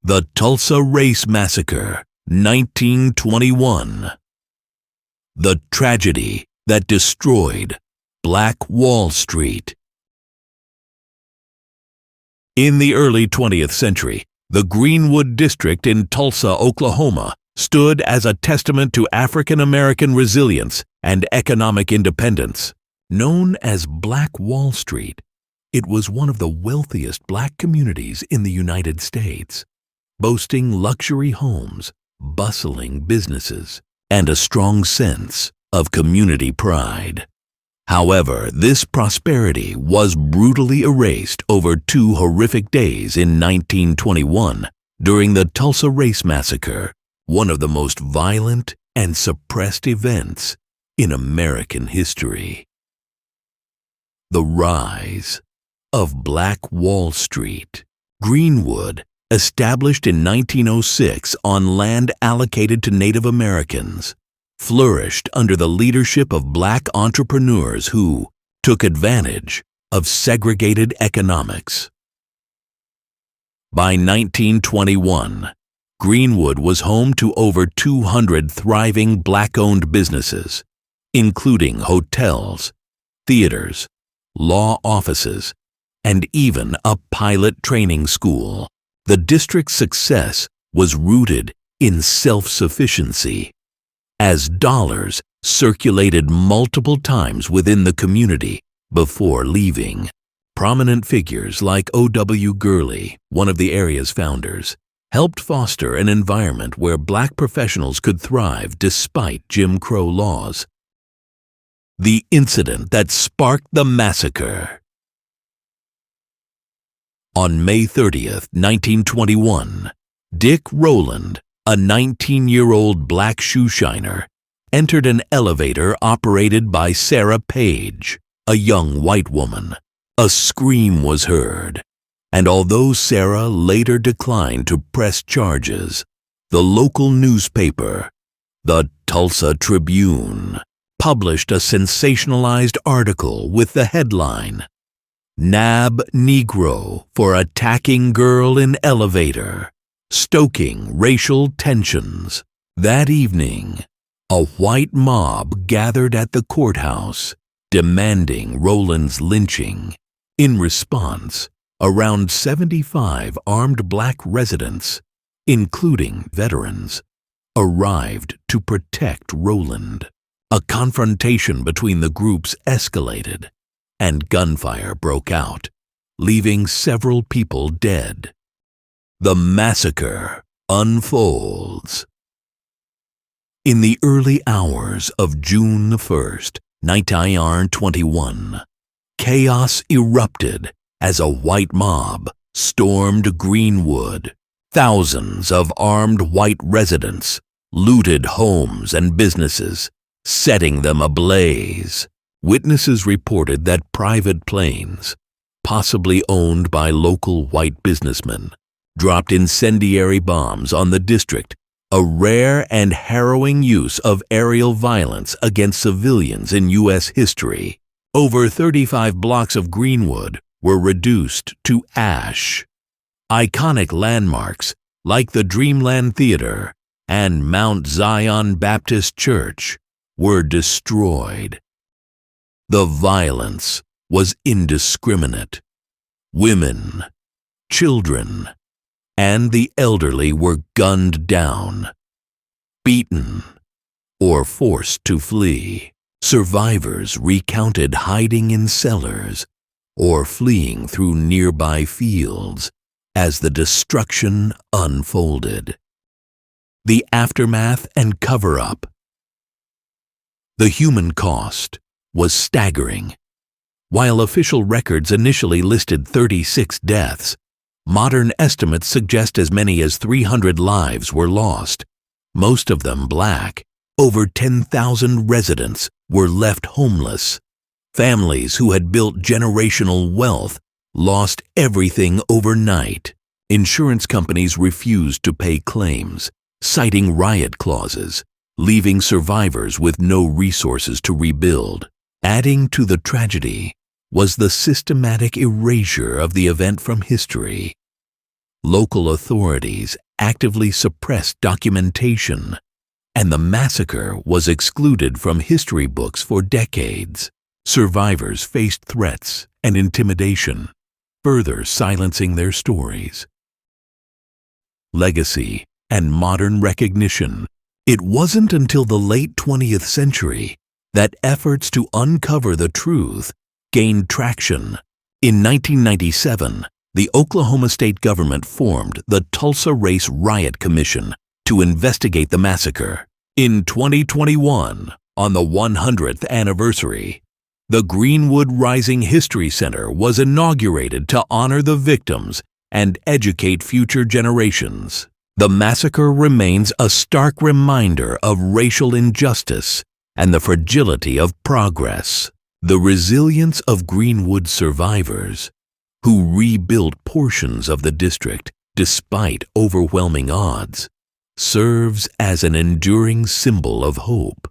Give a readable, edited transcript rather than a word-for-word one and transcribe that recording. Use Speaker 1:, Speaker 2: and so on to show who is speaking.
Speaker 1: The Tulsa Race Massacre, 1921. The tragedy that destroyed Black Wall Street. In the early 20th century, the Greenwood district in Tulsa, Oklahoma, stood as a testament to African American resilience and economic independence. Known as Black Wall Street, it was one of the wealthiest black communities in the United States, boasting luxury homes, bustling businesses, and a strong sense of community pride. However, this prosperity was brutally erased over two horrific days in 1921 during the Tulsa Race Massacre, one of the most violent and suppressed events in American history. The rise of Black Wall Street. Greenwood, established in 1906 on land allocated to Native Americans, flourished under the leadership of black entrepreneurs who took advantage of segregated economics. By 1921, Greenwood was home to over 200 thriving black-owned businesses, including hotels, theaters, law offices, and even a pilot training school. The district's success was rooted in self-sufficiency, as dollars circulated multiple times within the community before leaving. Prominent figures like O.W. Gurley, one of the area's founders, helped foster an environment where black professionals could thrive despite Jim Crow laws. The incident that sparked the massacre. On May 30th, 1921, Dick Rowland, a 19-year-old black shoe shiner, entered an elevator operated by Sarah Page, a young white woman. A scream was heard, and although Sarah later declined to press charges, the local newspaper, the Tulsa Tribune, published a sensationalized article with the headline, "Nab Negro for attacking girl in elevator, stoking racial tensions." That evening, a white mob gathered at the courthouse, demanding Rowland's lynching. In response, around 75 armed black residents, including veterans, arrived to protect Rowland. A confrontation between the groups escalated, and gunfire broke out, leaving several people dead. The massacre unfolds. In the early hours of June 1st, 1921, chaos erupted as a white mob stormed Greenwood. Thousands of armed white residents looted homes and businesses, setting them ablaze. Witnesses reported that private planes, possibly owned by local white businessmen, dropped incendiary bombs on the district, a rare and harrowing use of aerial violence against civilians in U.S. history. Over 35 blocks of Greenwood were reduced to ash. Iconic landmarks like the Dreamland Theater and Mount Zion Baptist Church were destroyed. The violence was indiscriminate. Women, children, and the elderly were gunned down, beaten, or forced to flee. Survivors recounted hiding in cellars or fleeing through nearby fields as the destruction unfolded. The aftermath and cover-up. The human cost was staggering. While official records initially listed 36 deaths, modern estimates suggest as many as 300 lives were lost, most of them black. Over 10,000 residents were left homeless. Families who had built generational wealth lost everything overnight. Insurance companies refused to pay claims, citing riot clauses, leaving survivors with no resources to rebuild. Adding to the tragedy was the systematic erasure of the event from history. Local authorities actively suppressed documentation, and the massacre was excluded from history books for decades. Survivors faced threats and intimidation, further silencing their stories. Legacy and modern recognition. It wasn't until the late 20th century that efforts to uncover the truth gained traction. In 1997, the Oklahoma state government formed the Tulsa Race Riot Commission to investigate the massacre. In 2021, on the 100th anniversary, the Greenwood Rising History Center was inaugurated to honor the victims and educate future generations. The massacre remains a stark reminder of racial injustice and the fragility of progress. The resilience of Greenwood survivors, who rebuilt portions of the district despite overwhelming odds, serves as an enduring symbol of hope.